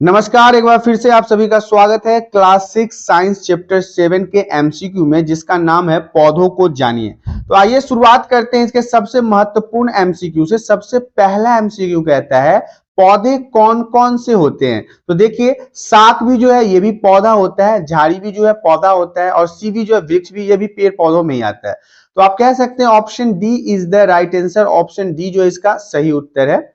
नमस्कार, एक बार फिर से आप सभी का स्वागत है क्लास 6 साइंस चैप्टर 7 के एमसीक्यू में, जिसका नाम है पौधों को जानिए। तो आइए शुरुआत करते हैं इसके सबसे महत्वपूर्ण एमसीक्यू से। सबसे पहला एमसीक्यू कहता है पौधे कौन कौन से होते हैं। तो देखिए, साग भी जो है ये भी पौधा होता है, झाड़ी भी जो है पौधा होता है, और सी भी जो है वृक्ष भी, ये भी पेड़ पौधों में ही आता है। तो आप कह सकते हैं option D is the right answer. Option D जो है इसका सही उत्तर है।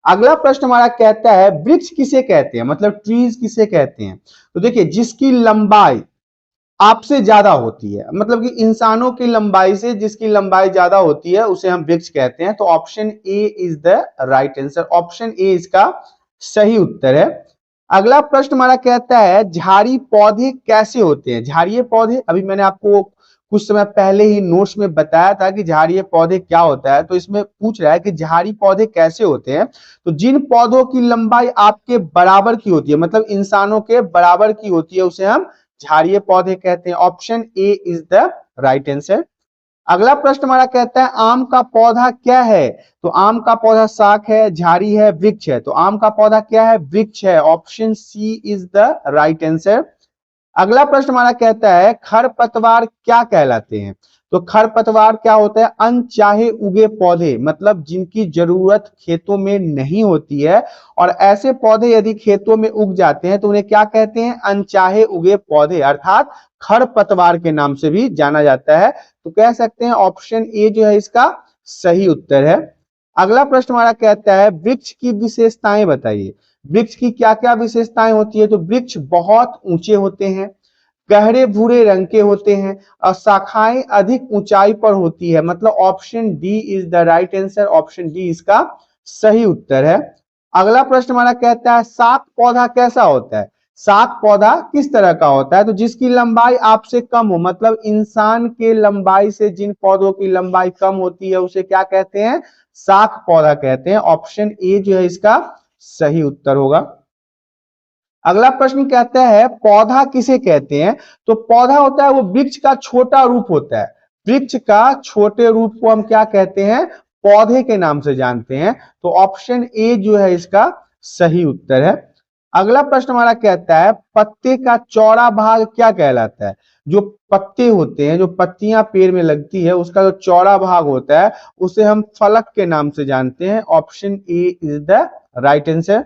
अगला प्रश्न हमारा कहता है वृक्ष किसे कहते हैं, मतलब ट्रीज किसे कहते हैं। तो देखिए, जिसकी लंबाई आपसे ज्यादा होती है, मतलब कि इंसानों की लंबाई से जिसकी लंबाई ज्यादा होती है उसे हम वृक्ष कहते हैं। तो option A is the right answer. Option A इसका सही उत्तर है। अगला प्रश्न हमारा कहता है झाड़ी पौधे कैसे होते हैं। झाड़िए पौधे, अभी मैंने आपको कुछ समय पहले ही नोट्स में बताया था कि झाड़िए पौधे क्या होता है। तो इसमें पूछ रहा है कि झाड़ी पौधे कैसे होते हैं। तो जिन पौधों की लंबाई आपके बराबर की होती है, मतलब इंसानों के बराबर की होती है, उसे हम झाड़िए पौधे कहते हैं। Option A is the right answer. अगला प्रश्न हमारा कहता है आम का पौधा क्या है। तो आम का पौधा शाख है, झाड़ी है, वृक्ष है। तो आम का पौधा क्या है, वृक्ष है। Option C is the right answer. अगला प्रश्न हमारा कहता है खरपतवार क्या कहलाते हैं। तो खरपतवार क्या होता है, अनचाहे उगे पौधे, मतलब जिनकी जरूरत खेतों में नहीं होती है, और ऐसे पौधे यदि खेतों में उग जाते हैं तो उन्हें क्या कहते हैं, अनचाहे उगे पौधे, अर्थात खरपतवार के नाम से भी जाना जाता है। तो कह सकते हैं ऑप्शन ए जो है इसका सही उत्तर है। अगला प्रश्न हमारा कहता है वृक्ष की विशेषताएं बताइए। वृक्ष की क्या क्या विशेषताएं होती है। तो वृक्ष बहुत ऊंचे होते हैं, गहरे भूरे रंग के होते हैं, और शाखाएं अधिक ऊंचाई पर होती है। मतलब option D is the right answer. Option D इसका सही उत्तर है। अगला प्रश्न हमारा कहता है शाक पौधा कैसा होता है। शाक पौधा किस तरह का होता है। तो जिसकी लंबाई आपसे कम हो, मतलब इंसान के लंबाई से जिन पौधों की लंबाई कम होती है उसे क्या कहते हैं, शाक पौधा कहते हैं। ऑप्शन ए जो है इसका सही उत्तर होगा। अगला प्रश्न कहता है पौधा किसे कहते हैं। तो पौधा होता है वो वृक्ष का छोटा रूप होता है। वृक्ष का छोटे रूप को हम क्या कहते हैं, पौधे के नाम से जानते हैं। तो ऑप्शन ए जो है इसका सही उत्तर है। अगला प्रश्न हमारा कहता है पत्ते का चौड़ा भाग क्या कहलाता है। जो पत्ते होते हैं, जो पत्तियां पेड़ में लगती है, उसका जो चौड़ा भाग होता है उसे हम फलक के नाम से जानते हैं। Option A is the right answer.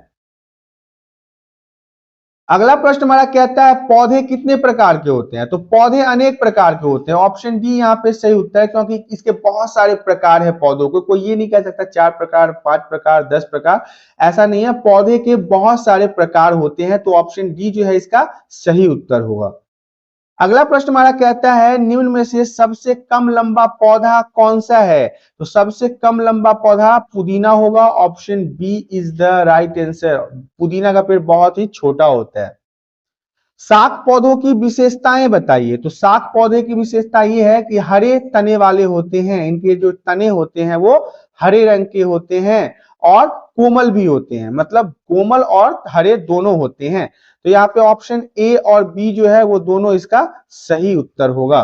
अगला प्रश्न हमारा कहता है पौधे कितने प्रकार के होते हैं। तो पौधे अनेक प्रकार के होते हैं। ऑप्शन डी यहाँ पे सही उत्तर है, क्योंकि इसके बहुत सारे प्रकार है पौधों को। कोई ये नहीं कह सकता 4 प्रकार, 5 प्रकार, 10 प्रकार, ऐसा नहीं है। पौधे के बहुत सारे प्रकार होते हैं। तो ऑप्शन डी जो है इसका सही उत्तर होगा। अगला प्रश्न हमारा कहता है निम्न में से सबसे कम लंबा पौधा कौन सा है। तो सबसे कम लंबा पौधा पुदीना होगा। Option B is the right answer. पुदीना का पेड़ बहुत ही छोटा होता है। शाक पौधों की विशेषताएं बताइए। तो शाक पौधे की विशेषता ये है कि हरे तने वाले होते हैं। इनके जो तने होते हैं वो हरे रंग के होते हैं, और कोमल भी होते हैं, मतलब कोमल और हरे दोनों होते हैं। तो यहाँ पे ऑप्शन ए और बी जो है वो दोनों इसका सही उत्तर होगा।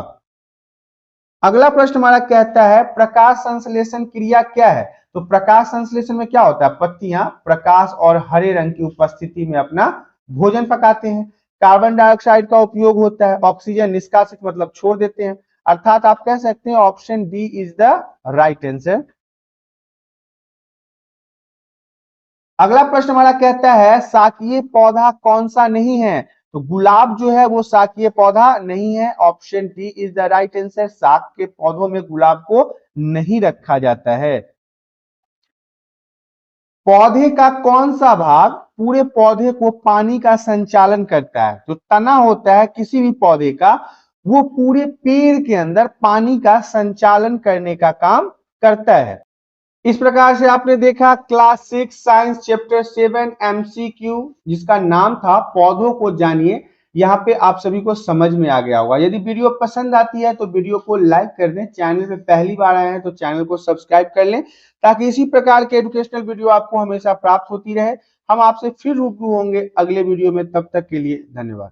अगला प्रश्न हमारा कहता है प्रकाश संश्लेषण क्रिया क्या है। तो प्रकाश संश्लेषण में क्या होता है, पत्तियां प्रकाश और हरे रंग की उपस्थिति में अपना भोजन पकाते हैं। कार्बन डाइऑक्साइड का उपयोग होता है, ऑक्सीजन निष्कासित मतलब छोड़ देते हैं। अर्थात आप कह सकते हैं option D is the right answer. अगला प्रश्न हमारा कहता है शाकीय पौधा कौन सा नहीं है। तो गुलाब जो है वो शाकीय पौधा नहीं है। Option D is the right answer. शाक के पौधों में गुलाब को नहीं रखा जाता है। पौधे का कौन सा भाग पूरे पौधे को पानी का संचालन करता है। तो तना होता है किसी भी पौधे का, वो पूरे पेड़ के अंदर पानी का संचालन करने का काम करता है। इस प्रकार से आपने देखा क्लास 6 साइंस चैप्टर 7 एमसीक्यू, जिसका नाम था पौधों को जानिए। यहाँ पे आप सभी को समझ में आ गया होगा। यदि वीडियो पसंद आती है तो वीडियो को लाइक कर दें। चैनल पे पहली बार आए हैं तो चैनल को सब्सक्राइब कर लें, ताकि इसी प्रकार के एजुकेशनल वीडियो आपको हमेशा प्राप्त होती रहे। हम आपसे फिर रूबरू होंगे अगले वीडियो में। तब तक के लिए धन्यवाद।